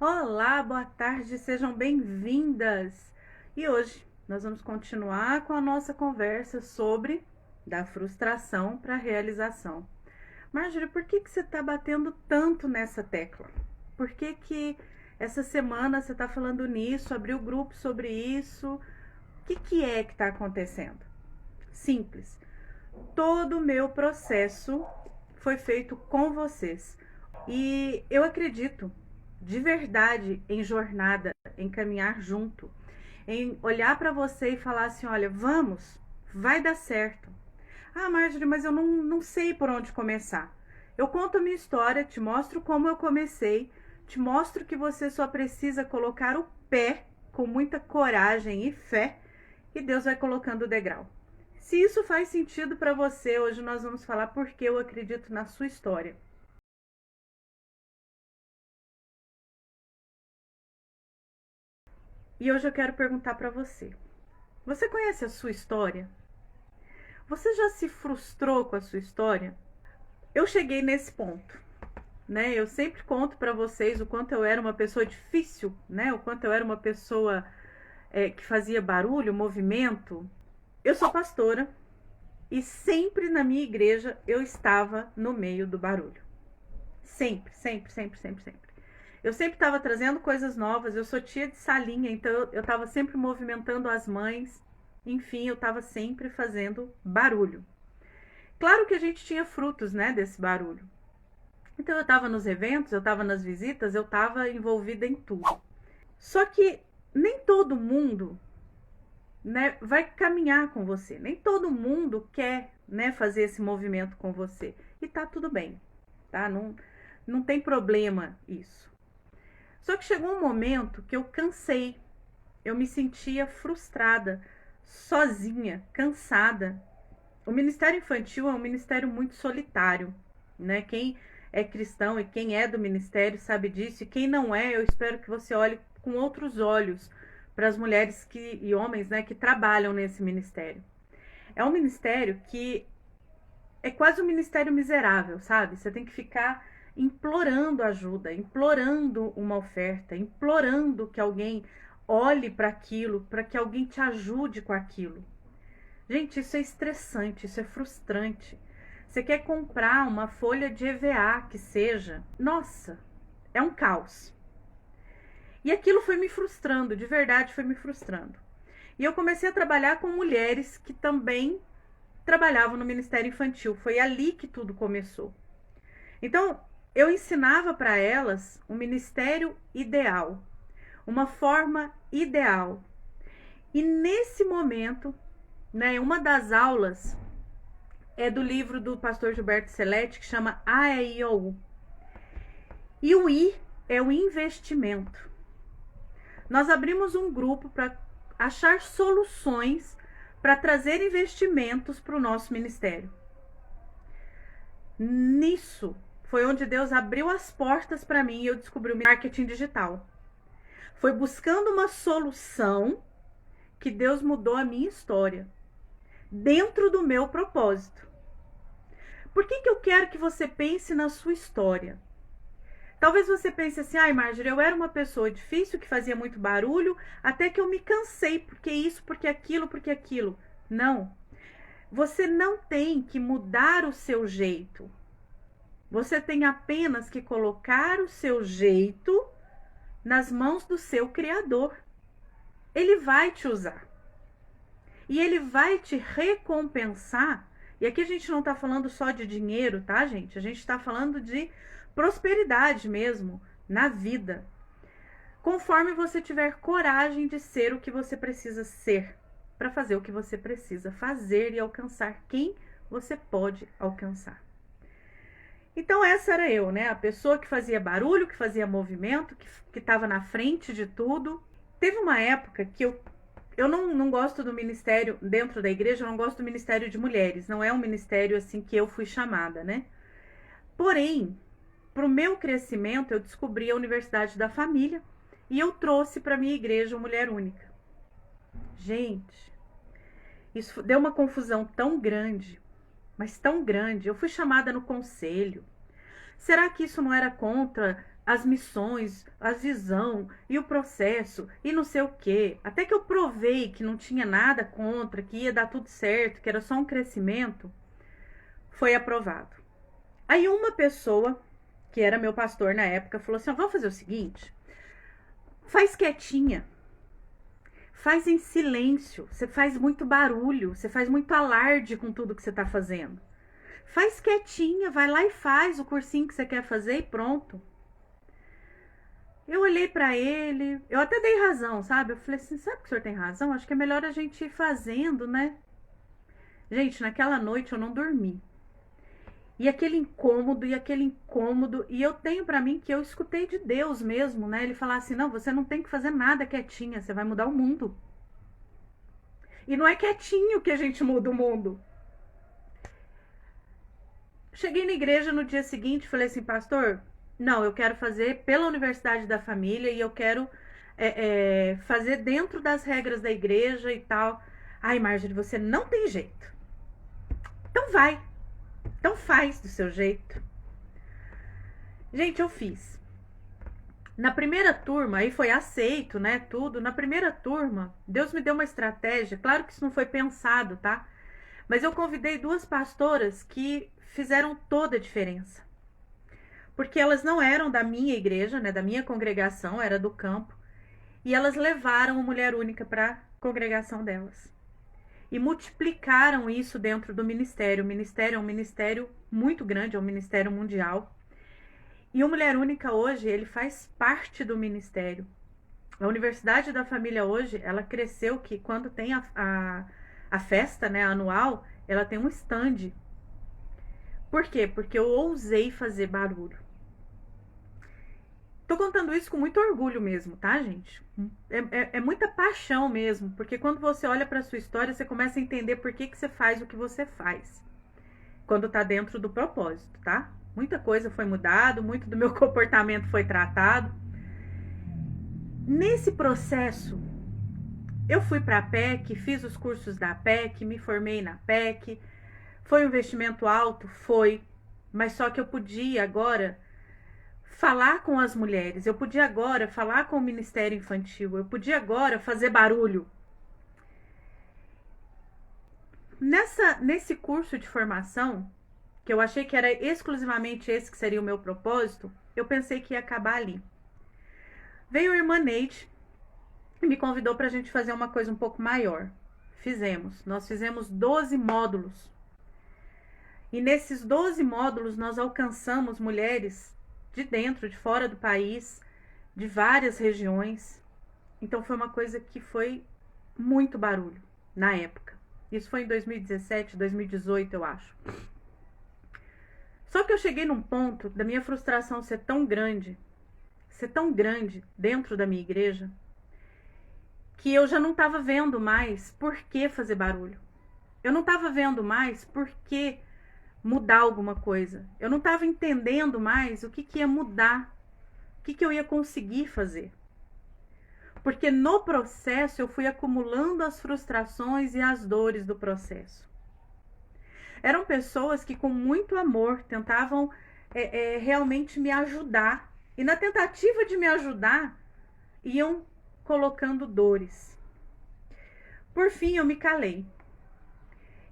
Olá, boa tarde, sejam bem-vindas! E hoje nós vamos continuar com a nossa conversa sobre da frustração para a realização. Marjorie, por que você está batendo tanto nessa tecla? Por que essa semana você está falando nisso, abriu grupo sobre isso? O que é que está acontecendo? Simples. Todo o meu processo foi feito com vocês. E eu acredito de verdade em jornada, em caminhar junto, em olhar para você e falar assim: olha, vamos, vai dar certo. Ah, Marjorie, mas eu não sei por onde começar. Eu conto a minha história, te mostro como eu comecei, te mostro que você só precisa colocar o pé com muita coragem e fé e Deus vai colocando o degrau. Se isso faz sentido para você, hoje nós vamos falar porque eu acredito na sua história. E hoje eu quero perguntar para você. Você conhece a sua história? Você já se frustrou com a sua história? Eu cheguei nesse ponto, né? Eu sempre conto para vocês o quanto eu era uma pessoa difícil, né? O quanto eu era uma pessoa que fazia barulho, movimento. Eu sou pastora e sempre na minha igreja eu estava no meio do barulho. Sempre, sempre, sempre, sempre, sempre. Eu sempre estava trazendo coisas novas. Eu sou tia de salinha, então eu estava sempre movimentando as mães. Enfim, eu estava sempre fazendo barulho. Claro que a gente tinha frutos, né, desse barulho. Então eu estava nos eventos, eu estava nas visitas, eu estava envolvida em tudo. Só que nem todo mundo, né, vai caminhar com você. Nem todo mundo quer, né, fazer esse movimento com você. E tá tudo bem, tá? Não tem problema isso. Só que chegou um momento que eu cansei. Eu me sentia frustrada, sozinha, cansada. O Ministério Infantil é um ministério muito solitário, né? Quem é cristão e quem é do ministério sabe disso. E quem não é, eu espero que você olhe com outros olhos para as mulheres e homens, né, que trabalham nesse ministério. É um ministério que é quase um ministério miserável, sabe? Você tem que ficar implorando ajuda, implorando uma oferta, implorando que alguém olhe para aquilo, para que alguém te ajude com aquilo. Gente, isso é estressante, isso é frustrante. Você quer comprar uma folha de EVA que seja, nossa, é um caos. E aquilo foi me frustrando, de verdade foi me frustrando. E eu comecei a trabalhar com mulheres que também trabalhavam no Ministério Infantil. Foi ali que tudo começou. Então, eu ensinava para elas um ministério ideal, uma forma ideal. E nesse momento, né, uma das aulas é do livro do pastor Gilberto Celeste, que chama A, E, I, O, U. E o I é o investimento. Nós abrimos um grupo para achar soluções para trazer investimentos para o nosso ministério. Nisso foi onde Deus abriu as portas para mim e eu descobri o marketing digital. Foi buscando uma solução que Deus mudou a minha história, dentro do meu propósito. Por que eu quero que você pense na sua história? Talvez você pense assim: ai, Marjorie, eu era uma pessoa difícil, que fazia muito barulho, até que eu me cansei, porque isso, porque aquilo, porque aquilo. Não. Você não tem que mudar o seu jeito. Você tem apenas que colocar o seu jeito nas mãos do seu Criador. Ele vai te usar. E ele vai te recompensar. E aqui a gente não está falando só de dinheiro, tá, gente? A gente está falando de prosperidade mesmo na vida. Conforme você tiver coragem de ser o que você precisa ser, para fazer o que você precisa fazer e alcançar quem você pode alcançar. Então essa era eu, né? A pessoa que fazia barulho, que fazia movimento, que estava na frente de tudo. Teve uma época que eu não gosto do ministério, dentro da igreja, eu não gosto do ministério de mulheres. Não é um ministério assim que eu fui chamada, né? Porém, para o meu crescimento, eu descobri a Universidade da Família e eu trouxe para minha igreja uma mulher única. Gente, isso deu uma confusão tão grande, mas tão grande. Eu fui chamada no conselho. Será que isso não era contra as missões, a visão e o processo e não sei o quê. Até que eu provei que não tinha nada contra, que ia dar tudo certo, que era só um crescimento, foi aprovado. Aí uma pessoa, que era meu pastor na época, falou assim: vamos fazer o seguinte, faz quietinha, faz em silêncio, você faz muito barulho, você faz muito alarde com tudo que você tá fazendo. Faz quietinha, vai lá e faz o cursinho que você quer fazer e pronto. Eu olhei pra ele, eu até dei razão, sabe? Eu falei assim, sabe que o senhor tem razão? Acho que é melhor a gente ir fazendo, né? Gente, naquela noite eu não dormi. E aquele incômodo, e eu tenho pra mim que eu escutei de Deus mesmo, né? Ele falar assim, não, você não tem que fazer nada quietinha, você vai mudar o mundo. E não é quietinho que a gente muda o mundo. Cheguei na igreja no dia seguinte, falei assim, pastor, não, eu quero fazer pela Universidade da Família e eu quero fazer dentro das regras da igreja e tal. Ai, Marjorie, você não tem jeito. Então vai. Então faz do seu jeito. Gente, eu fiz. Na primeira turma, aí foi aceito, né, tudo. Na primeira turma, Deus me deu uma estratégia. Claro que isso não foi pensado, tá? Mas eu convidei duas pastoras que fizeram toda a diferença. Porque elas não eram da minha igreja, né, da minha congregação, era do campo. E elas levaram a mulher única para a congregação delas. E multiplicaram isso dentro do ministério. O ministério é um ministério muito grande, é um ministério mundial. E o Mulher Única hoje, ele faz parte do ministério. A Universidade da Família hoje, ela cresceu que quando tem a festa, né, anual, ela tem um stand. Por quê? Porque eu ousei fazer barulho. Tô contando isso com muito orgulho mesmo, tá, gente? É muita paixão mesmo, porque quando você olha pra sua história, você começa a entender por que você faz o que você faz. Quando tá dentro do propósito, tá? Muita coisa foi mudado, muito do meu comportamento foi tratado. Nesse processo, eu fui pra PEC, fiz os cursos da PEC, me formei na PEC. Foi um investimento alto? Foi. Mas só que eu podia agora falar com as mulheres, eu podia agora falar com o Ministério Infantil, eu podia agora fazer barulho. Nesse curso de formação, que eu achei que era exclusivamente esse que seria o meu propósito, eu pensei que ia acabar ali. Veio a irmã Neide e me convidou para a gente fazer uma coisa um pouco maior. Nós fizemos 12 módulos. E nesses 12 módulos nós alcançamos mulheres de dentro, de fora do país, de várias regiões. Então foi uma coisa que foi muito barulho na época. Isso foi em 2017, 2018, eu acho. Só que eu cheguei num ponto da minha frustração ser tão grande dentro da minha igreja, que eu já não estava vendo mais por que fazer barulho. Eu não estava vendo mais por que mudar alguma coisa. Eu não estava entendendo mais o que ia mudar, o que eu ia conseguir fazer. Porque no processo eu fui acumulando as frustrações e as dores do processo. Eram pessoas que com muito amor tentavam realmente me ajudar. E na tentativa de me ajudar, iam colocando dores. Por fim, eu me calei.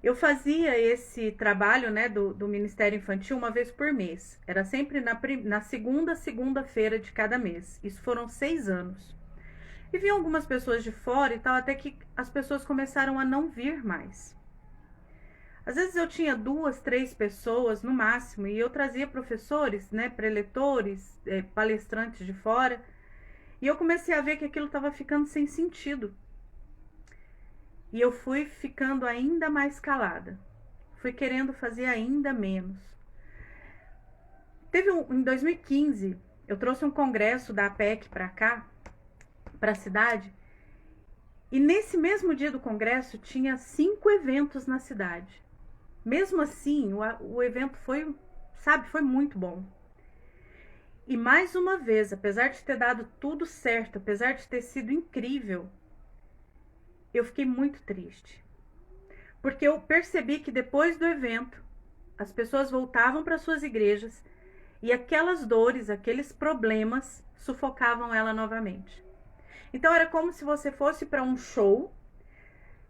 Eu fazia esse trabalho, né, do Ministério Infantil uma vez por mês. Era sempre na segunda-feira de cada mês. Isso foram 6 anos. E vinham algumas pessoas de fora e tal, até que as pessoas começaram a não vir mais. Às vezes eu tinha 2, 3 pessoas no máximo, e eu trazia professores, né, preletores, palestrantes de fora, e eu comecei a ver que aquilo estava ficando sem sentido. E eu fui ficando ainda mais calada. Fui querendo fazer ainda menos. Em 2015, eu trouxe um congresso da APEC para cá, para a cidade. E nesse mesmo dia do congresso, tinha 5 eventos na cidade. Mesmo assim, o evento foi muito bom. E mais uma vez, apesar de ter dado tudo certo, apesar de ter sido incrível, eu fiquei muito triste. Porque eu percebi que depois do evento, as pessoas voltavam para suas igrejas E aquelas dores, aqueles problemas sufocavam ela novamente. Então era como se você fosse para um show,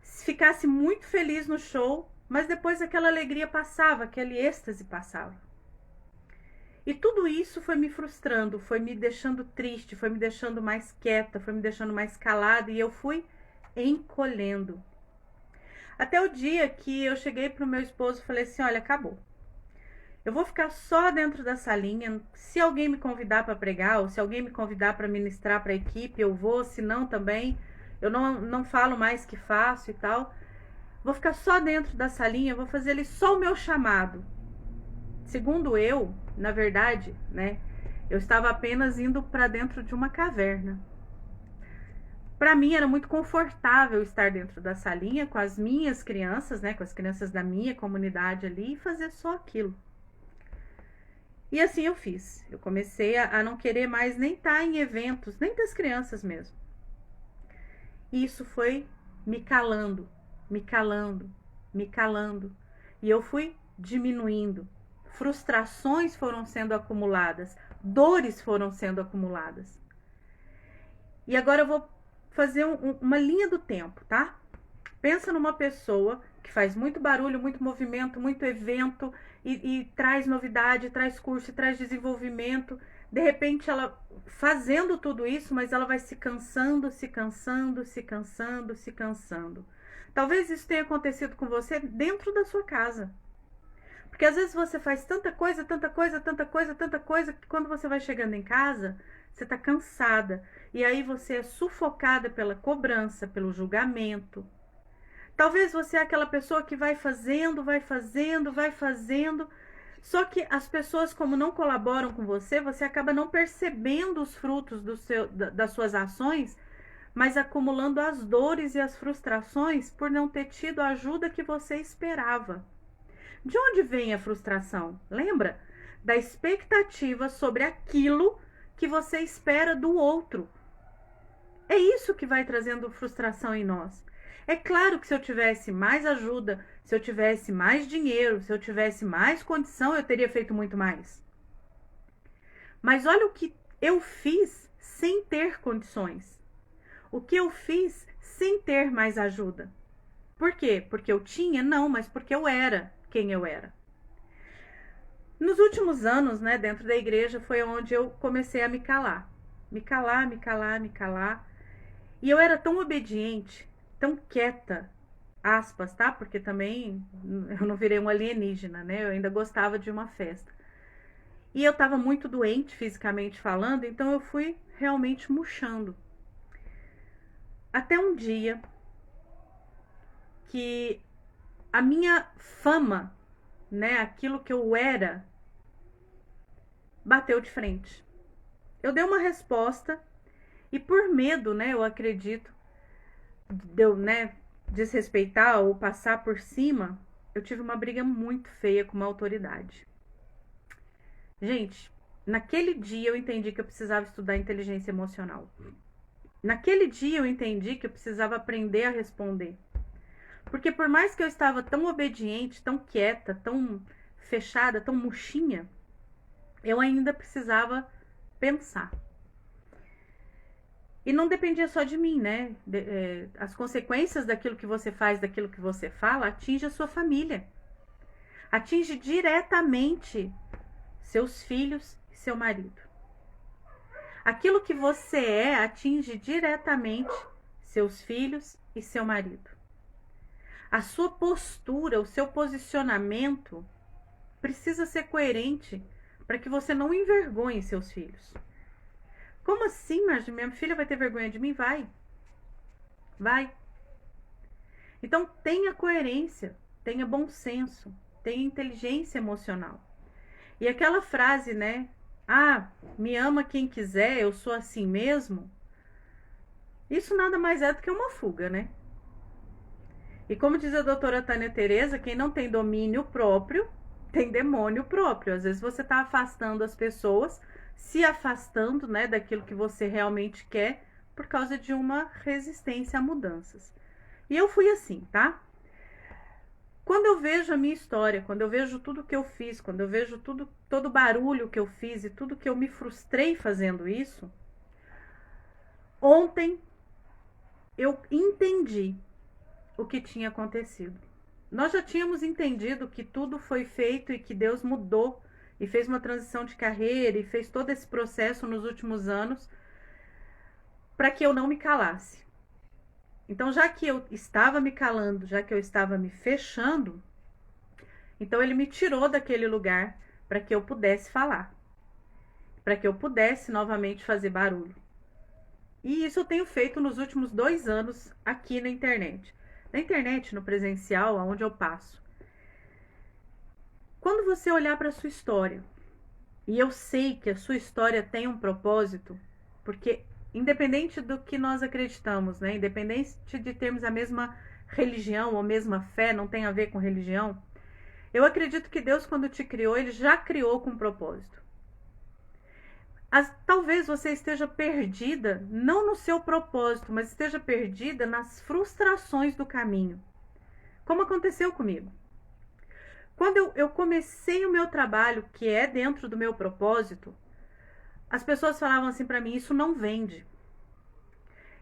ficasse muito feliz no show, mas depois aquela alegria passava, aquele êxtase passava. E tudo isso foi me frustrando, foi me deixando triste, foi me deixando mais quieta, foi me deixando mais calada e eu fui encolhendo. Até o dia que eu cheguei pro meu esposo e falei assim, olha, acabou. Eu vou ficar só dentro da salinha. Se alguém me convidar para pregar, ou se alguém me convidar para ministrar para a equipe, eu vou. Se não, também. Eu não falo mais que faço e tal. Vou ficar só dentro da salinha, vou fazer ali só o meu chamado. Segundo eu, na verdade, né? Eu estava apenas indo para dentro de uma caverna. Para mim era muito confortável estar dentro da salinha com as minhas crianças, né? Com as crianças da minha comunidade ali e fazer só aquilo. E assim eu fiz. Eu comecei a não querer mais nem estar em eventos, nem das crianças mesmo. E isso foi me calando, me calando, me calando. E eu fui diminuindo. Frustrações foram sendo acumuladas, dores foram sendo acumuladas. E agora eu vou fazer uma linha do tempo, tá? Pensa numa pessoa que faz muito barulho, muito movimento, muito evento e traz novidade, traz curso, traz desenvolvimento. De repente ela fazendo tudo isso, mas ela vai se cansando, se cansando, se cansando, se cansando. Talvez isso tenha acontecido com você dentro da sua casa. Porque às vezes você faz tanta coisa, tanta coisa, tanta coisa, tanta coisa, que quando você vai chegando em casa, você tá cansada. E aí você é sufocada pela cobrança, pelo julgamento. Talvez você é aquela pessoa que vai fazendo, vai fazendo, vai fazendo. Só que as pessoas, como não colaboram com você, você acaba não percebendo os frutos das suas ações, mas acumulando as dores e as frustrações por não ter tido a ajuda que você esperava. De onde vem a frustração? Lembra? Da expectativa sobre aquilo que você espera do outro. É isso que vai trazendo frustração em nós. É claro que se eu tivesse mais ajuda, se eu tivesse mais dinheiro, se eu tivesse mais condição, eu teria feito muito mais. Mas olha o que eu fiz sem ter condições. O que eu fiz sem ter mais ajuda. Por quê? Porque eu tinha? Não, mas porque eu era quem eu era. Nos últimos anos, né, dentro da igreja, foi onde eu comecei a me calar. Me calar, me calar, me calar. E eu era tão obediente, tão quieta, aspas, tá? Porque também eu não virei um alienígena, né? Eu ainda gostava de uma festa. E eu tava muito doente fisicamente falando, então eu fui realmente murchando. Até um dia que a minha fama, né, aquilo que eu era, bateu de frente. Eu dei uma resposta e por medo, né, eu acredito, de eu, né, desrespeitar ou passar por cima, eu tive uma briga muito feia com uma autoridade. Gente, naquele dia eu entendi que eu precisava estudar inteligência emocional. Naquele dia eu entendi que eu precisava aprender a responder. Porque por mais que eu estava tão obediente, tão quieta, tão fechada, tão murchinha, eu ainda precisava pensar. E não dependia só de mim, né? As consequências daquilo que você faz, daquilo que você fala, atinge a sua família. Atinge diretamente seus filhos e seu marido. Aquilo que você é atinge diretamente seus filhos e seu marido. A sua postura, o seu posicionamento precisa ser coerente para que você não envergonhe seus filhos. Como assim, Marge? Minha filha vai ter vergonha de mim? Vai. Vai. Então tenha coerência, tenha bom senso, tenha inteligência emocional. E aquela frase, né? Ah, me ama quem quiser, eu sou assim mesmo. Isso nada mais é do que uma fuga, né? E como diz a doutora Tânia Teresa, quem não tem domínio próprio, tem demônio próprio. Às vezes você está afastando as pessoas, se afastando, né, daquilo que você realmente quer, por causa de uma resistência a mudanças. E eu fui assim, tá? Quando eu vejo a minha história, quando eu vejo tudo que eu fiz, quando eu vejo todo o barulho que eu fiz e tudo que eu me frustrei fazendo isso, ontem eu entendi o que tinha acontecido. Nós já tínhamos entendido que tudo foi feito e que Deus mudou e fez uma transição de carreira e fez todo esse processo nos últimos anos para que eu não me calasse. Então, já que eu estava me calando, já que eu estava me fechando, então ele me tirou daquele lugar para que eu pudesse falar, para que eu pudesse novamente fazer barulho. E isso eu tenho feito nos últimos 2 anos aqui na internet. Na internet, no presencial, aonde eu passo. Quando você olhar para a sua história, e eu sei que a sua história tem um propósito, porque independente do que nós acreditamos, né? Independente de termos a mesma religião ou a mesma fé, não tem a ver com religião. Eu acredito que Deus, quando te criou, Ele já criou com um propósito. Talvez você esteja perdida, não no seu propósito, mas esteja perdida nas frustrações do caminho. Como aconteceu comigo. Quando eu comecei o meu trabalho, que é dentro do meu propósito, as pessoas falavam assim para mim, isso não vende.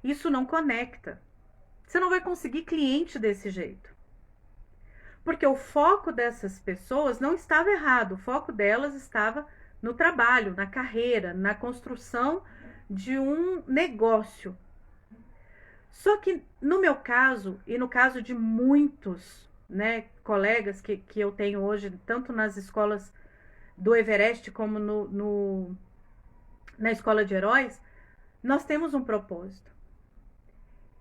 Isso não conecta. Você não vai conseguir cliente desse jeito. Porque o foco dessas pessoas não estava errado, o foco delas estava no trabalho, na carreira, na construção de um negócio. Só que no meu caso, e no caso de muitos, né, colegas que eu tenho hoje, tanto nas escolas do Everest como na escola de heróis, nós temos um propósito.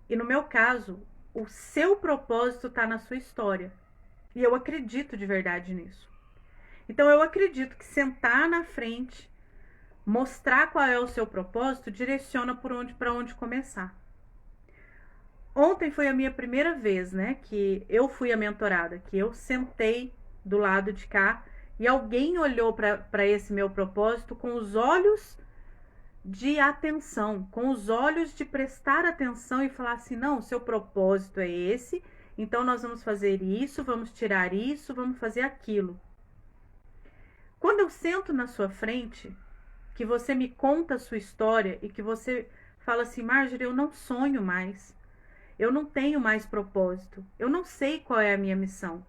E no meu caso, o seu propósito está na sua história. E eu acredito de verdade nisso. Então eu acredito que sentar na frente, mostrar qual é o seu propósito, direciona para onde começar. Ontem foi a minha primeira vez, né, que eu fui a mentorada, que eu sentei do lado de cá e alguém olhou para esse meu propósito com os olhos de atenção, com os olhos de prestar atenção e falar assim, não, seu propósito é esse, então nós vamos fazer isso, vamos tirar isso, vamos fazer aquilo. Quando eu sento na sua frente, que você me conta a sua história e que você fala assim, Marjorie, eu não sonho mais, eu não tenho mais propósito, eu não sei qual é a minha missão.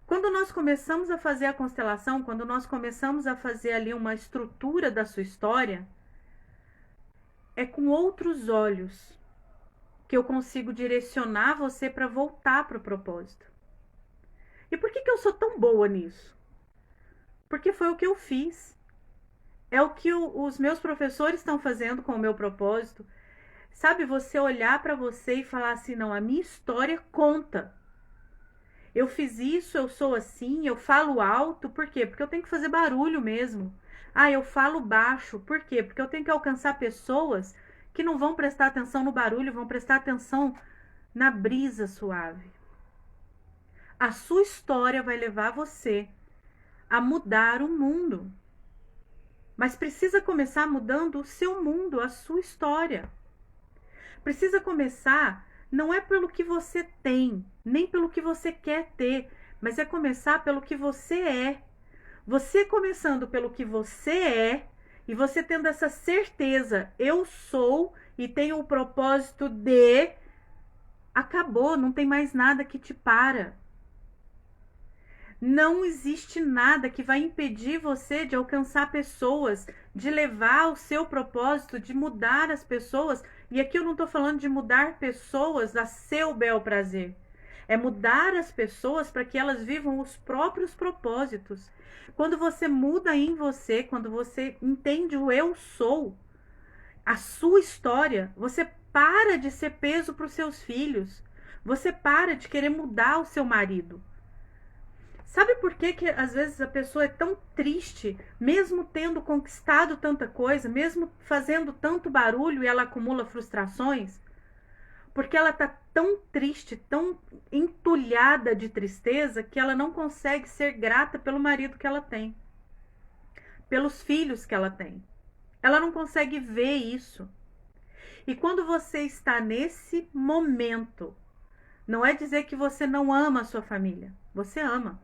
Quando nós começamos a fazer a constelação, quando nós começamos a fazer ali uma estrutura da sua história, é com outros olhos que eu consigo direcionar você para voltar para o propósito. E por que eu sou tão boa nisso? Porque foi o que eu fiz. É o que os meus professores estão fazendo com o meu propósito. Sabe, você olhar para você e falar assim, não, a minha história conta. Eu fiz isso, eu sou assim, eu falo alto, por quê? Porque eu tenho que fazer barulho mesmo. Ah, eu falo baixo, por quê? Porque eu tenho que alcançar pessoas que não vão prestar atenção no barulho, vão prestar atenção na brisa suave. A sua história vai levar você a mudar o mundo. Mas precisa começar mudando o seu mundo, a sua história. Precisa começar, não é pelo que você tem, nem pelo que você quer ter, mas é começar pelo que você é. Você começando pelo que você é, e você tendo essa certeza, eu sou e tenho o propósito de... Acabou, não tem mais nada que te para. Não existe nada que vai impedir você de alcançar pessoas, de levar o seu propósito, de mudar as pessoas. E aqui eu não estou falando de mudar pessoas a seu bel prazer. É mudar as pessoas para que elas vivam os próprios propósitos. Quando você muda em você, quando você entende o eu sou, a sua história, você para de ser peso para os seus filhos. Você para de querer mudar o seu marido. Sabe por que às vezes a pessoa é tão triste, mesmo tendo conquistado tanta coisa, mesmo fazendo tanto barulho e ela acumula frustrações? Porque ela está tão triste, tão entulhada de tristeza, que ela não consegue ser grata pelo marido que ela tem, pelos filhos que ela tem. Ela não consegue ver isso. E quando você está nesse momento Não é dizer que você não ama a sua família. Você ama.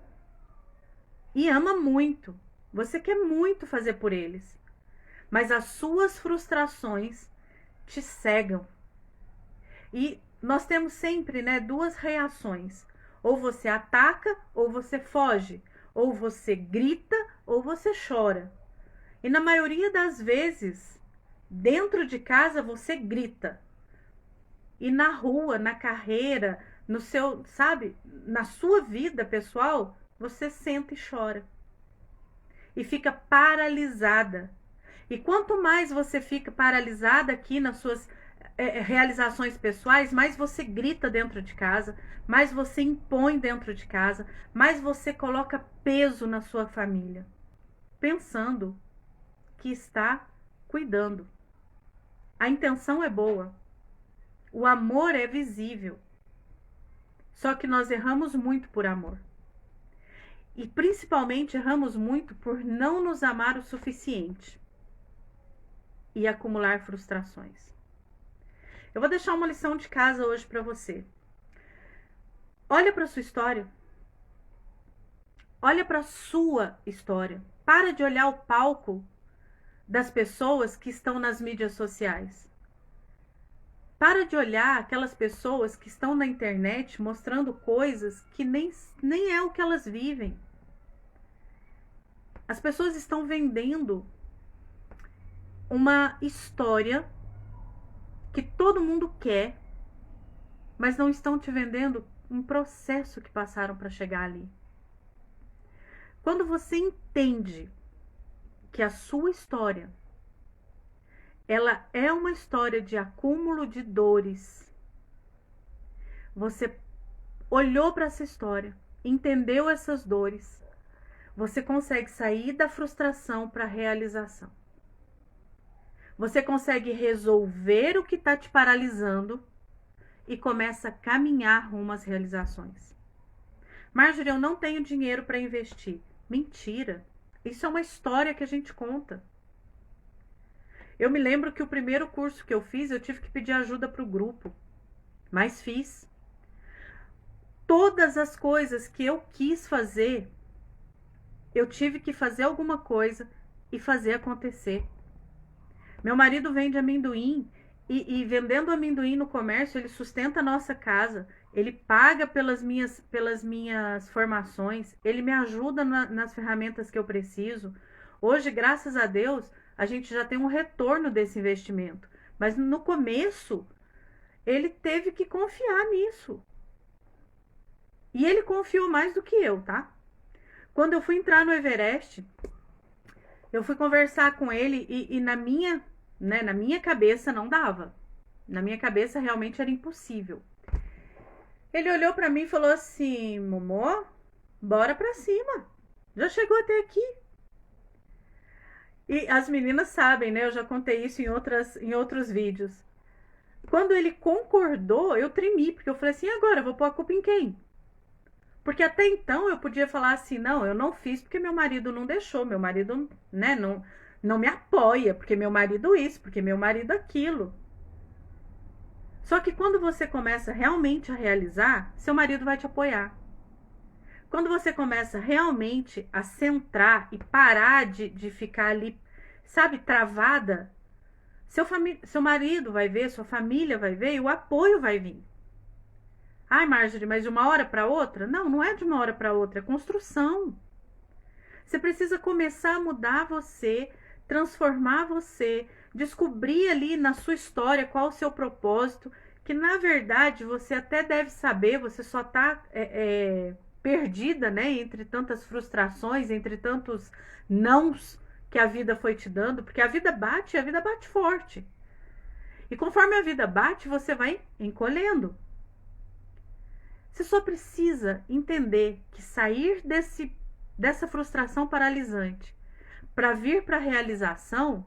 E ama muito. Você quer muito fazer por eles. Mas as suas frustrações te cegam. E nós temos sempre, né, duas reações. Ou você ataca, ou você foge. Ou você grita, ou você chora. E na maioria das vezes, dentro de casa você grita. E na rua, na carreira, no seu, sabe, na sua vida pessoal, você senta e chora. E fica paralisada. E quanto mais você fica paralisada aqui nas suas realizações pessoais, mais você grita dentro de casa, mais você impõe dentro de casa, mais você coloca peso na sua família, pensando que está cuidando. A intenção é boa, o amor é visível, só que nós erramos muito por amor. E principalmente erramos muito por não nos amar o suficiente e acumular frustrações. Eu vou deixar uma lição de casa hoje para você. Olha para sua história. Olha para sua história. Para de olhar o palco das pessoas que estão nas mídias sociais. Para de olhar aquelas pessoas que estão na internet mostrando coisas que nem é o que elas vivem. As pessoas estão vendendo uma história que todo mundo quer, mas não estão te vendendo um processo que passaram para chegar ali. Quando você entende que a sua história, ela é uma história de acúmulo de dores, você olhou para essa história, entendeu essas dores, você consegue sair da frustração para a realização. Você consegue resolver o que está te paralisando e começa a caminhar rumo às realizações. Marjorie, eu não tenho dinheiro para investir. Mentira. Isso é uma história que a gente conta. Eu me lembro que o primeiro curso que eu fiz, eu tive que pedir ajuda para o grupo. Mas fiz. Todas as coisas que eu quis fazer, eu tive que fazer alguma coisa e fazer acontecer. Meu marido vende amendoim e vendendo amendoim no comércio, ele sustenta a nossa casa, ele paga pelas minhas formações, ele me ajuda nas ferramentas que eu preciso. Hoje, graças a Deus, a gente já tem um retorno desse investimento. Mas no começo, ele teve que confiar nisso. E ele confiou mais do que eu, tá? Quando eu fui entrar no Everest, eu fui conversar com ele e na minha cabeça não dava. Na minha cabeça realmente era impossível. Ele olhou pra mim e falou assim: Momô, bora pra cima. Já chegou até aqui. E as meninas sabem, né? Eu já contei isso em outros vídeos. Quando ele concordou, eu tremi, porque eu falei assim: agora, eu vou pôr a culpa em quem? Porque até então eu podia falar assim: não, eu não fiz porque meu marido não deixou, meu marido, né, não me apoia, porque meu marido isso, porque meu marido aquilo. Só que quando você começa realmente a realizar, seu marido vai te apoiar. Quando você começa realmente a centrar e parar de ficar ali, sabe, travada, seu marido vai ver, sua família vai ver e o apoio vai vir. Ai, Marjorie, mas de uma hora para outra? Não, não é de uma hora para outra, é construção. Você precisa começar a mudar você, transformar você, descobrir ali na sua história qual o seu propósito, que na verdade você até deve saber, você só está perdida, né, entre tantas frustrações, entre tantos nãos que a vida foi te dando, porque a vida bate forte. E conforme a vida bate, você vai encolhendo. Você só precisa entender que sair dessa frustração paralisante para vir para a realização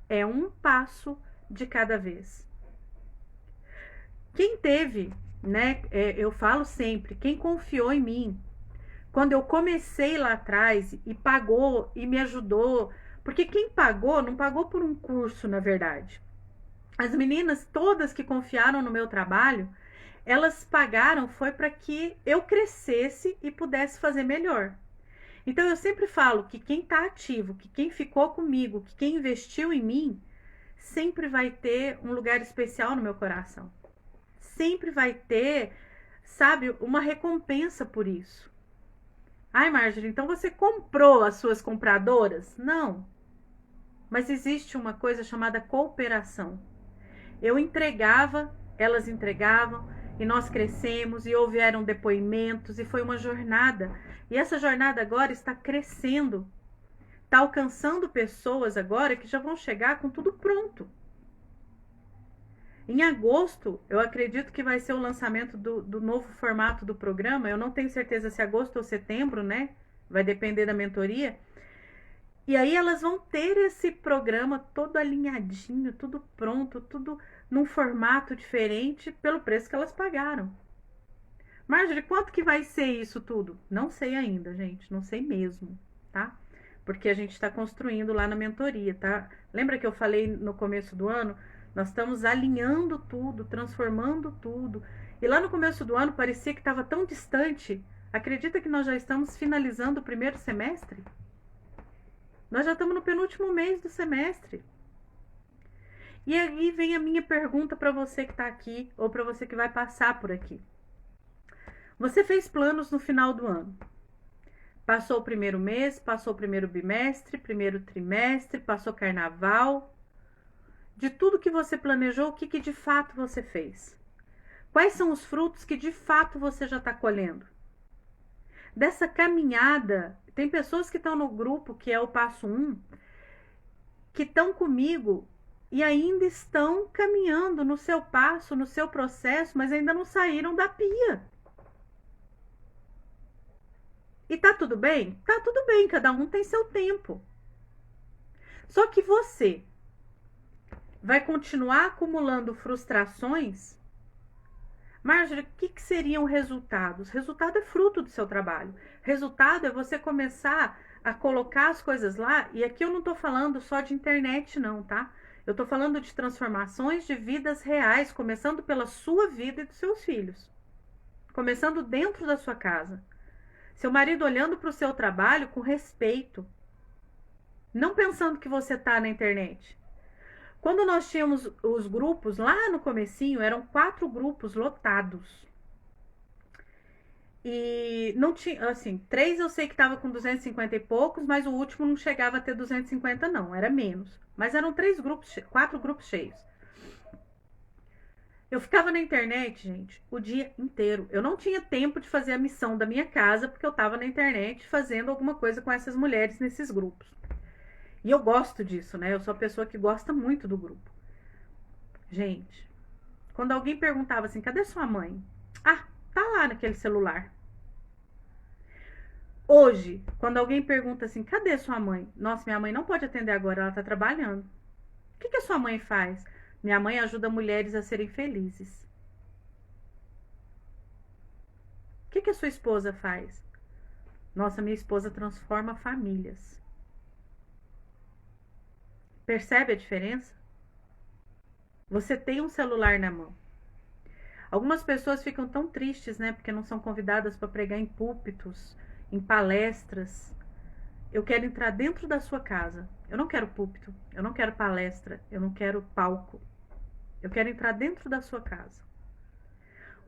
é um passo de cada vez. Quem teve, né, eu falo sempre, quem confiou em mim, quando eu comecei lá atrás e pagou e me ajudou, porque quem pagou, não pagou por um curso, na verdade. As meninas todas que confiaram no meu trabalho, elas pagaram foi para que eu crescesse e pudesse fazer melhor. Então eu sempre falo que quem está ativo, que quem ficou comigo, que quem investiu em mim, sempre vai ter um lugar especial no meu coração. Sempre vai ter, sabe, uma recompensa por isso. Ai, Marjorie, então você comprou as suas compradoras? Não. Mas existe uma coisa chamada cooperação. Eu entregava, elas entregavam, e nós crescemos, e houveram depoimentos, e foi uma jornada. E essa jornada agora está crescendo. Está alcançando pessoas agora que já vão chegar com tudo pronto. Em agosto, eu acredito que vai ser o lançamento do novo formato do programa. Eu não tenho certeza se é agosto ou setembro, né? Vai depender da mentoria. E aí elas vão ter esse programa todo alinhadinho, tudo pronto, tudo num formato diferente pelo preço que elas pagaram. Marjorie, quanto que vai ser isso tudo? Não sei ainda, gente. Não sei mesmo, tá? Porque a gente está construindo lá na mentoria, tá? Lembra que eu falei no começo do ano? Nós estamos alinhando tudo, transformando tudo. E lá no começo do ano parecia que estava tão distante. Acredita que nós já estamos finalizando o primeiro semestre? Nós já estamos no penúltimo mês do semestre. E aí vem a minha pergunta para você que está aqui, ou para você que vai passar por aqui. Você fez planos no final do ano. Passou o primeiro mês, passou o primeiro bimestre, primeiro trimestre, passou carnaval. De tudo que você planejou, o que de fato você fez? Quais são os frutos que de fato você já está colhendo? Dessa caminhada, tem pessoas que estão no grupo, que é o passo 1, que estão comigo e ainda estão caminhando no seu passo, no seu processo, mas ainda não saíram da pia. E tá tudo bem? Tá tudo bem, cada um tem seu tempo. Só que você vai continuar acumulando frustrações? Marjorie, o que seriam resultados? Resultado é fruto do seu trabalho. Resultado é você começar a colocar as coisas lá, e aqui eu não tô falando só de internet não, tá? Eu tô falando de transformações de vidas reais, começando pela sua vida e dos seus filhos. Começando dentro da sua casa. Seu marido olhando para o seu trabalho com respeito. Não pensando que você tá na internet. Quando nós tínhamos os grupos, lá no comecinho, eram 4 grupos lotados. E não tinha, assim, 3 eu sei que estava com 250 e poucos, mas o último não chegava a ter 250 não, era menos. Mas eram 4 grupos cheios. Eu ficava na internet, gente, o dia inteiro. Eu não tinha tempo de fazer a missão da minha casa, porque eu estava na internet fazendo alguma coisa com essas mulheres nesses grupos. E eu gosto disso, né? Eu sou a pessoa que gosta muito do grupo. Gente, quando alguém perguntava assim, cadê sua mãe? Ah, tá lá naquele celular. Hoje, quando alguém pergunta assim, cadê sua mãe? Nossa, minha mãe não pode atender agora, ela tá trabalhando. O que a sua mãe faz? Minha mãe ajuda mulheres a serem felizes. O que a sua esposa faz? Nossa, minha esposa transforma famílias. Percebe a diferença? Você tem um celular na mão. Algumas pessoas ficam tão tristes, né? Porque não são convidadas para pregar em púlpitos, em palestras. Eu quero entrar dentro da sua casa. Eu não quero púlpito, eu não quero palestra, eu não quero palco. Eu quero entrar dentro da sua casa.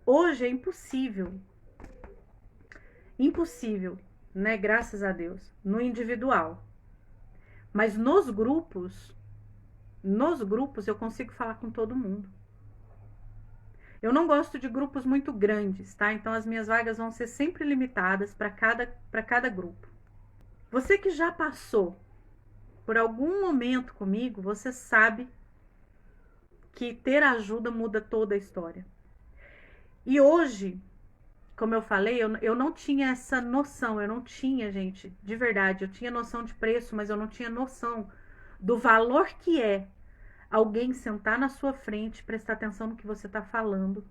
Hoje é impossível. Impossível, né? Graças a Deus. No individual. Mas nos grupos eu consigo falar com todo mundo. Eu não gosto de grupos muito grandes, tá? Então as minhas vagas vão ser sempre limitadas para cada grupo. Você que já passou por algum momento comigo, você sabe que ter ajuda muda toda a história. E hoje, como eu falei, eu não tinha essa noção, eu não tinha, gente, de verdade, eu tinha noção de preço, mas eu não tinha noção do valor que é alguém sentar na sua frente, prestar atenção no que você está falando,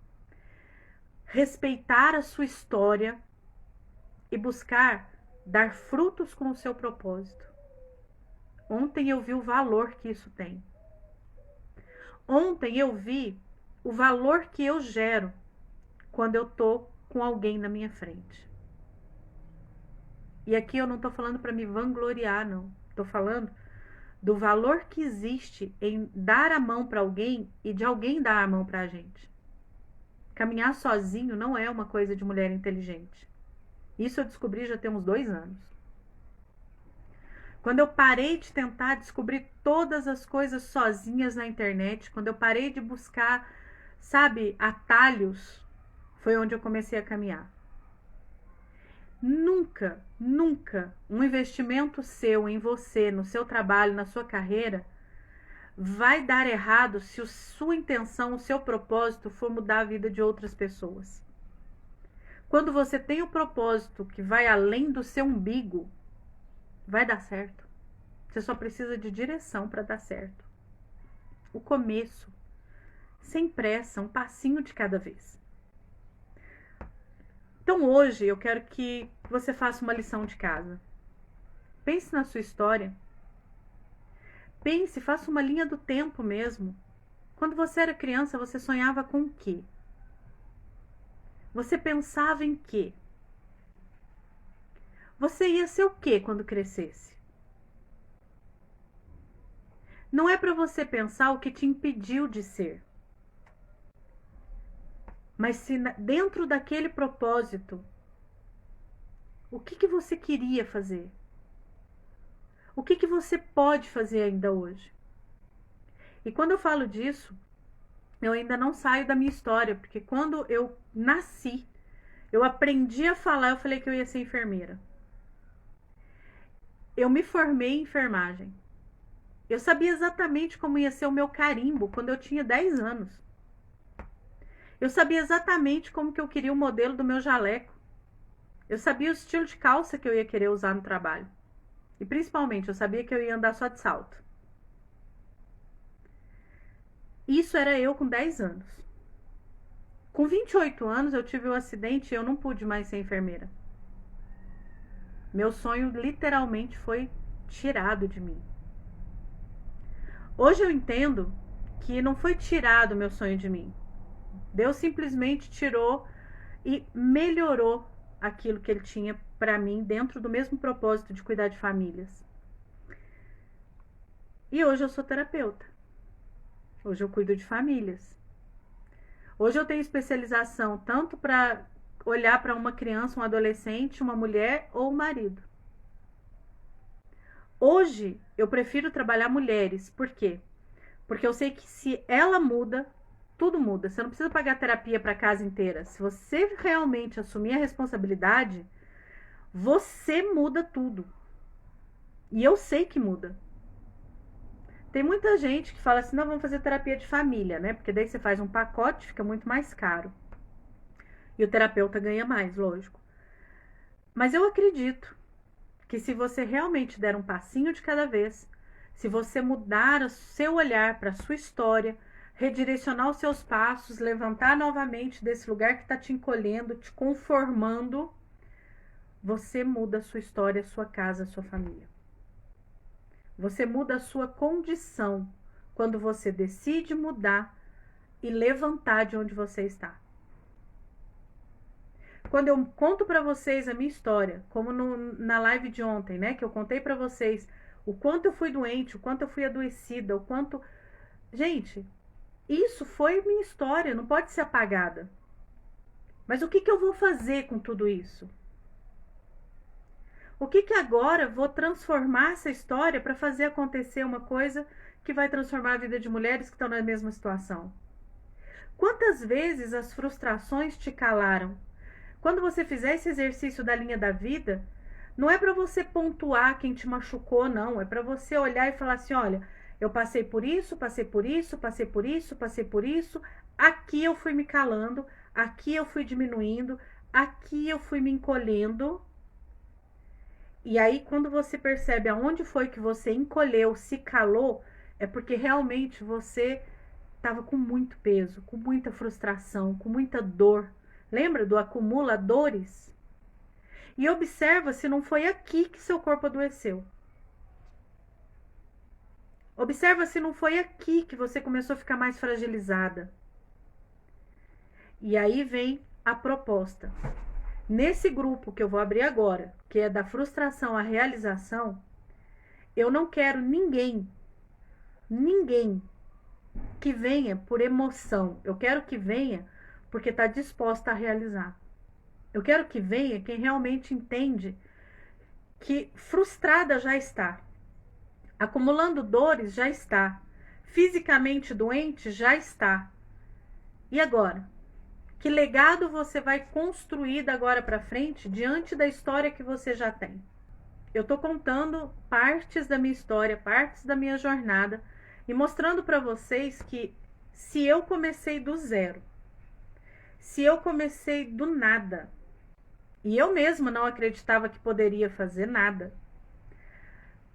respeitar a sua história e buscar dar frutos com o seu propósito. Ontem eu vi o valor que isso tem. Ontem eu vi o valor que eu gero quando eu tô com alguém na minha frente. E aqui eu não tô falando para me vangloriar, não. Tô falando do valor que existe em dar a mão para alguém e de alguém dar a mão para a gente. Caminhar sozinho não é uma coisa de mulher inteligente. Isso eu descobri já tem uns 2 anos. Quando eu parei de tentar descobrir todas as coisas sozinhas na internet, quando eu parei de buscar, sabe, atalhos, foi onde eu comecei a caminhar. Nunca, nunca um investimento seu em você, no seu trabalho, na sua carreira, vai dar errado se a sua intenção, o seu propósito for mudar a vida de outras pessoas. Quando você tem o propósito que vai além do seu umbigo, vai dar certo. Você só precisa de direção para dar certo. O começo, sem pressa, um passinho de cada vez. Então hoje eu quero que você faça uma lição de casa. Pense na sua história. Pense, faça uma linha do tempo mesmo. Quando você era criança, você sonhava com o quê? Você pensava em quê? Você ia ser o quê quando crescesse? Não é para você pensar o que te impediu de ser. Mas se dentro daquele propósito, o que você queria fazer? O que você pode fazer ainda hoje? E quando eu falo disso, eu ainda não saio da minha história, porque quando eu nasci, eu aprendi a falar, eu falei que eu ia ser enfermeira. Eu me formei em enfermagem. Eu sabia exatamente como ia ser o meu carimbo quando eu tinha 10 anos. Eu sabia exatamente como que eu queria o modelo do meu jaleco. Eu sabia o estilo de calça que eu ia querer usar no trabalho. E principalmente, eu sabia que eu ia andar só de salto. Isso era eu com 10 anos. Com 28 anos, eu tive um acidente e eu não pude mais ser enfermeira. Meu sonho literalmente foi tirado de mim. Hoje eu entendo que não foi tirado o meu sonho de mim. Deus simplesmente tirou e melhorou aquilo que ele tinha para mim dentro do mesmo propósito de cuidar de famílias. E hoje eu sou terapeuta. Hoje eu cuido de famílias. Hoje eu tenho especialização tanto para olhar para uma criança, um adolescente, uma mulher ou um marido. Hoje eu prefiro trabalhar mulheres. Por quê? Porque eu sei que se ela muda, tudo muda. Você não precisa pagar terapia para a casa inteira. Se você realmente assumir a responsabilidade, você muda tudo. E eu sei que muda. Tem muita gente que fala assim, não, vamos fazer terapia de família, né? Porque daí você faz um pacote, fica muito mais caro. E o terapeuta ganha mais, lógico. Mas eu acredito que se você realmente der um passinho de cada vez, se você mudar o seu olhar para a sua história, redirecionar os seus passos, levantar novamente desse lugar que está te encolhendo, te conformando, você muda a sua história, a sua casa, a sua família. Você muda a sua condição quando você decide mudar e levantar de onde você está. Quando eu conto para vocês a minha história, como na live de ontem, né, que eu contei para vocês o quanto eu fui doente, o quanto eu fui adoecida, o quanto... Gente, isso foi minha história, não pode ser apagada. Mas o que eu vou fazer com tudo isso? O que agora vou transformar essa história para fazer acontecer uma coisa que vai transformar a vida de mulheres que estão na mesma situação? Quantas vezes as frustrações te calaram? Quando você fizer esse exercício da linha da vida, não é para você pontuar quem te machucou, não. É para você olhar e falar assim, olha, eu passei por isso, passei por isso, passei por isso, passei por isso. Aqui eu fui me calando, aqui eu fui diminuindo, aqui eu fui me encolhendo. E aí, quando você percebe aonde foi que você encolheu, se calou, é porque realmente você estava com muito peso, com muita frustração, com muita dor. Lembra do acumula dores? E observa se não foi aqui que seu corpo adoeceu. Observa se não foi aqui que você começou a ficar mais fragilizada. E aí vem a proposta. Nesse grupo que eu vou abrir agora, que é da frustração à realização, eu não quero ninguém que venha por emoção. Eu quero que venha porque está disposta a realizar. Eu quero que venha quem realmente entende que frustrada já está, acumulando dores já está, fisicamente doente já está. E agora? Que legado você vai construir da agora para frente diante da história que você já tem? Eu estou contando partes da minha história, partes da minha jornada e mostrando para vocês que se eu comecei do zero, se eu comecei do nada, e eu mesma não acreditava que poderia fazer nada.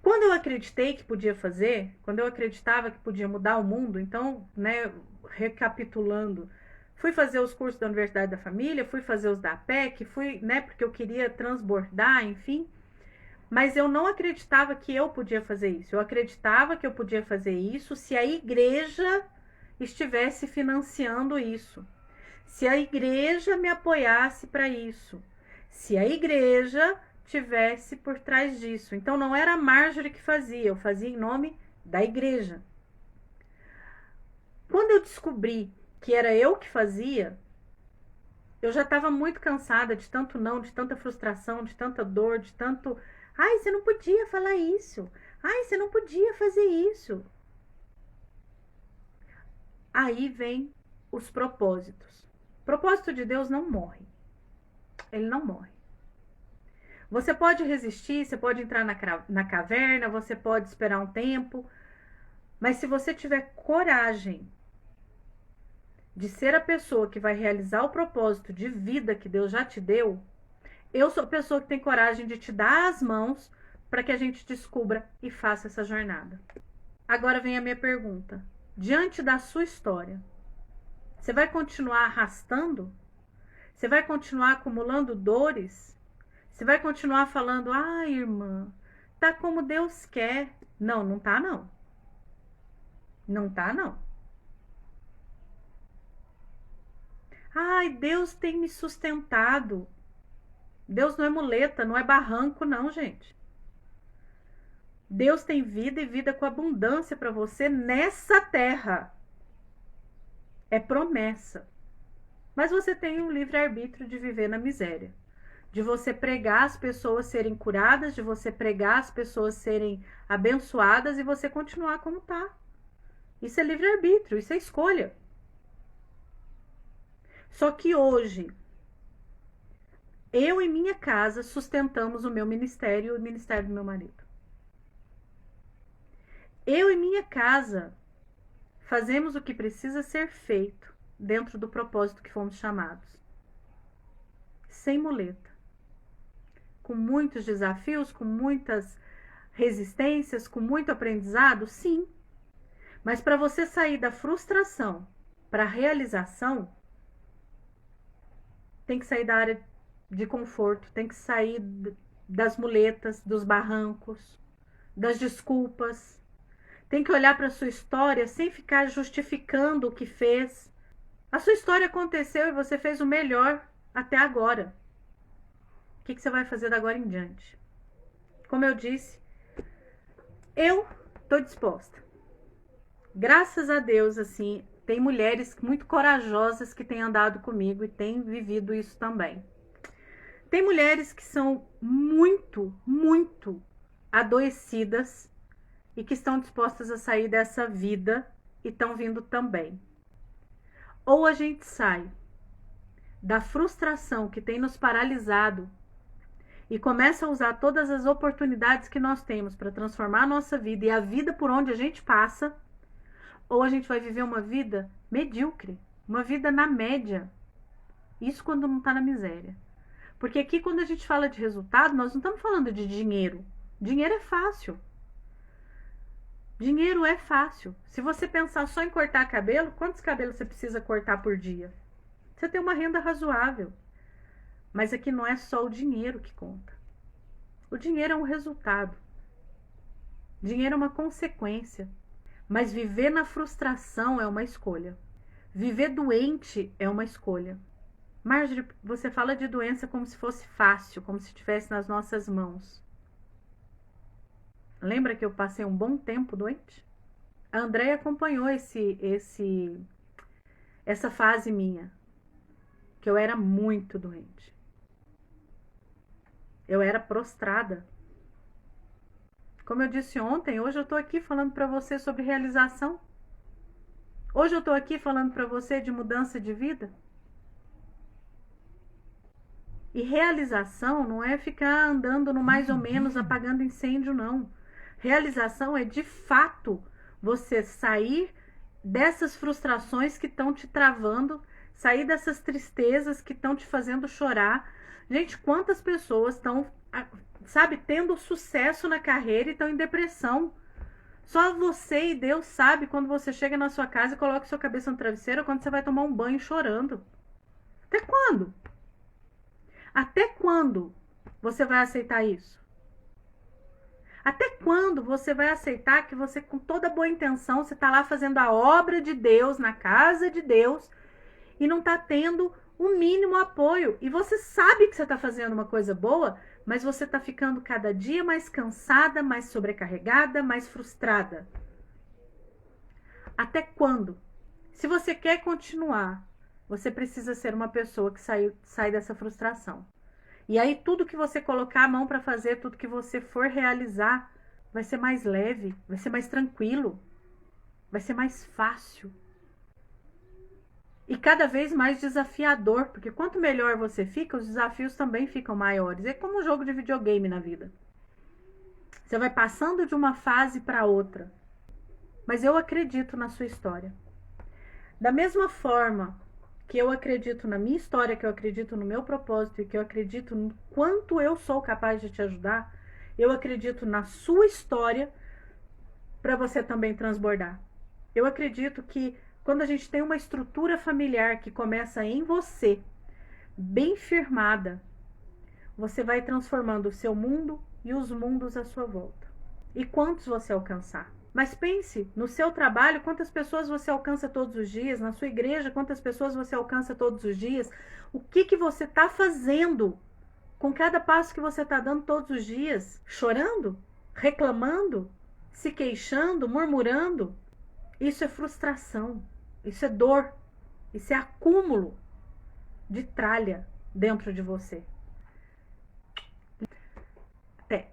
Quando eu acreditei que podia fazer, quando eu acreditava que podia mudar o mundo, então, né, recapitulando, fui fazer os cursos da Universidade da Família, fui fazer os da APEC, fui, né, porque eu queria transbordar, enfim. Mas eu não acreditava que eu podia fazer isso. Eu acreditava que eu podia fazer isso se a igreja estivesse financiando isso. Se a igreja me apoiasse para isso. Se a igreja tivesse por trás disso. Então não era a Marjorie que fazia, eu fazia em nome da igreja. Quando eu descobri que era eu que fazia, eu já estava muito cansada de tanto não, de tanta frustração, de tanta dor, de tanto... Ai, você não podia falar isso. Ai, você não podia fazer isso. Aí vem os propósitos. O propósito de Deus não morre. Ele não morre. Você pode resistir, você pode entrar na caverna, você pode esperar um tempo, mas se você tiver coragem de ser a pessoa que vai realizar o propósito de vida que Deus já te deu, eu sou a pessoa que tem coragem de te dar as mãos para que a gente descubra e faça essa jornada. Agora vem a minha pergunta. Diante da sua história, você vai continuar arrastando? Você vai continuar acumulando dores? Você vai continuar falando, ah, irmã, tá como Deus quer. Não, não tá não. Não tá não. Ai, Deus tem me sustentado. Deus não é muleta, não é barranco não, gente. Deus tem vida e vida com abundância para você nessa terra. É promessa. Mas você tem um livre-arbítrio de viver na miséria. De você pregar as pessoas serem curadas, de você pregar as pessoas serem abençoadas e você continuar como tá. Isso é livre-arbítrio, isso é escolha. Só que hoje, eu e minha casa sustentamos o meu ministério e o ministério do meu marido. Eu e minha casa fazemos o que precisa ser feito dentro do propósito que fomos chamados. Sem muleta. Com muitos desafios, com muitas resistências, com muito aprendizado, sim. Mas para você sair da frustração para a realização, tem que sair da área de conforto, tem que sair das muletas, dos barrancos, das desculpas. Tem que olhar para a sua história sem ficar justificando o que fez. A sua história aconteceu e você fez o melhor até agora. O que você vai fazer da agora em diante? Como eu disse, eu estou disposta. Graças a Deus, assim, tem mulheres muito corajosas que têm andado comigo e têm vivido isso também. Tem mulheres que são muito, muito adoecidas e que estão dispostas a sair dessa vida e estão vindo também. Ou a gente sai da frustração que tem nos paralisado e começa a usar todas as oportunidades que nós temos para transformar a nossa vida e a vida por onde a gente passa, ou a gente vai viver uma vida medíocre, uma vida na média. Isso quando não está na miséria. Porque aqui quando a gente fala de resultado, nós não estamos falando de dinheiro. Dinheiro é fácil. Dinheiro é fácil. Se você pensar só em cortar cabelo, quantos cabelos você precisa cortar por dia? Você tem uma renda razoável. Mas aqui não é só o dinheiro que conta. O dinheiro é um resultado. Dinheiro é uma consequência. Mas viver na frustração é uma escolha. Viver doente é uma escolha. Marjorie, você fala de doença como se fosse fácil, como se estivesse nas nossas mãos. Lembra que eu passei um bom tempo doente? A Andréia acompanhou essa fase minha, que eu era muito doente. Eu era prostrada. Como eu disse ontem, hoje eu tô aqui falando para você sobre realização. Hoje eu tô aqui falando para você de mudança de vida. E realização não é ficar andando no mais ou menos apagando incêndio, não. Realização é de fato você sair dessas frustrações que estão te travando, sair dessas tristezas que estão te fazendo chorar. Gente, quantas pessoas estão, sabe, tendo sucesso na carreira e estão em depressão? Só você e Deus sabe quando você chega na sua casa e coloca sua cabeça no travesseiro ou quando você vai tomar um banho chorando. Até quando? Até quando você vai aceitar isso? Até quando você vai aceitar que você, com toda boa intenção, você está lá fazendo a obra de Deus, na casa de Deus, e não está tendo o mínimo apoio? E você sabe que você está fazendo uma coisa boa, mas você está ficando cada dia mais cansada, mais sobrecarregada, mais frustrada. Até quando? Se você quer continuar, você precisa ser uma pessoa que sai dessa frustração. E aí tudo que você colocar a mão para fazer, tudo que você for realizar, vai ser mais leve, vai ser mais tranquilo, vai ser mais fácil. E cada vez mais desafiador, porque quanto melhor você fica, os desafios também ficam maiores. É como um jogo de videogame na vida. Você vai passando de uma fase para outra. Mas eu acredito na sua história. Da mesma forma que eu acredito na minha história, que eu acredito no meu propósito e que eu acredito no quanto eu sou capaz de te ajudar, eu acredito na sua história para você também transbordar. Eu acredito que quando a gente tem uma estrutura familiar que começa em você, bem firmada, você vai transformando o seu mundo e os mundos à sua volta. E quantos você alcançar? Mas pense no seu trabalho, quantas pessoas você alcança todos os dias, na sua igreja, quantas pessoas você alcança todos os dias, o que você está fazendo com cada passo que você está dando todos os dias? Chorando? Reclamando? Se queixando? Murmurando? Isso é frustração, isso é dor, isso é acúmulo de tralha dentro de você. Até.